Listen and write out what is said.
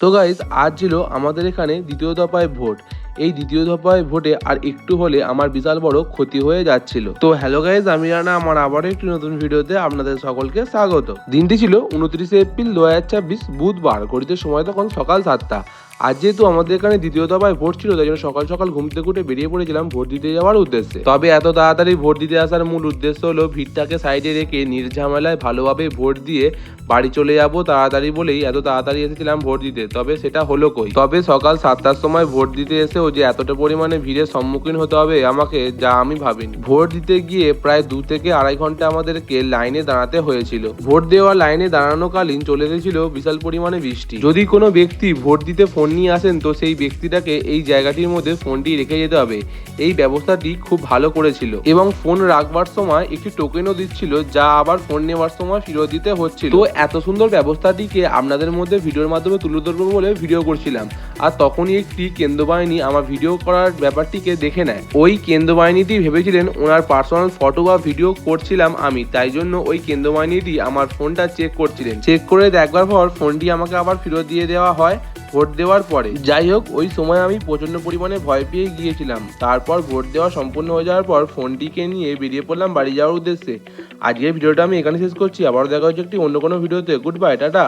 তো গাইস, আজ ছিল আমাদের এখানে দ্বিতীয় দফায় ভোট। এই দ্বিতীয় দফায় ভোটে আর একটু হলে আমার বিশাল বড় ক্ষতি হয়ে যাচ্ছিল। তো হ্যালো গাইস, আমি রানা, আমার আবারও একটি নতুন ভিডিওতে আপনাদের সকলকে স্বাগত। দিনটি ছিল 29শে এপ্রিল 2026 বুধবার। ঘড়িতে সময় তখন সকাল 7টা। আজ যেহেতু আমাদের এখানে দ্বিতীয় দফায় ভোট ছিল, তাই জন্য সকাল সকাল ঘুম থেকে উঠে বেরিয়ে পড়েছিলাম ভোট দিতে যাওয়ার উদ্দেশ্যে। তবে এত তাড়াতাড়ি ভোট দিতে আসার মূল উদ্দেশ্য হলো ভিড়টাকে সাইডে রেখে নির্ঝামেলায় ভালোভাবে ভোট দিয়ে বাড়ি চলে যাবো তাড়াতাড়ি বলেই এত তাড়াতাড়ি এসেছিলাম ভোট দিতে। তবে সেটা হলো কই। তবে সকাল 7টার সময় ভোট দিতে এসেও যে এতটা পরিমাণে ভিড়ের সম্মুখীন হতে হবে আমাকে, যা আমি ভাবিনি। ভোট দিতে গিয়ে প্রায় 2 থেকে আড়াই ঘন্টা আমাদেরকে লাইনে দাঁড়াতে হয়েছিল। ভোট দেওয়া লাইনে দাঁড়ানোকালীন চলে এসেছিল বিশাল পরিমাণে বৃষ্টি। যদি কোনো ব্যক্তি ভোট দিতে ফোন নিয়ে আসেন, তো সেই ব্যক্তিটাকে এই জায়গাটির মধ্যে ফোনটি রেখে যেতে হবে। এই ব্যবস্থাটি খুব ভালো করেছিল এবং ফোন রাখবার সময় একটি টোকেনও দিচ্ছিল, যা আবার ফোন নেওয়ার সময় ফেরত দিতে হচ্ছিল। তো এত সুন্দর ব্যবস্থাটিকে আপনাদের মধ্যে ভিডিওর মাধ্যমে তুলে ধরবো বলে ভিডিও করছিলাম। আর তখনই একটি কেন্দ্র বাহিনী আমার ভিডিও করার ব্যাপারটিকে দেখে নেয়। ওই কেন্দ্র বাহিনীটি ভেবেছিলেন ওনার পার্সোনাল ফটো বা ভিডিও করছিলাম আমি, তাই জন্য ওই কেন্দ্র বাহিনীটি আমার ফোনটা চেক করছিলেন। চেক করে দেখবার পর ফোনটি আমাকে আবার ফেরত দিয়ে দেওয়া হয় ভোট দেওয়ার পরে। যাই হোক, ওই সময় আমি প্রচন্ড পরিমাণে ভয় পেয়ে গিয়েছিলাম। তারপর ভোট দেওয়া সম্পূর্ণ হয়ে যাওয়ার পর ফোনটিকে নিয়ে বেরিয়ে পড়লাম বাড়ি যাওয়ার উদ্দেশ্যে। আজকের ভিডিওটা আমি এখানে শেষ করছি। আবারও দেখা হচ্ছে একটি অন্য কোনো ভিডিওতে। Good bye, tata.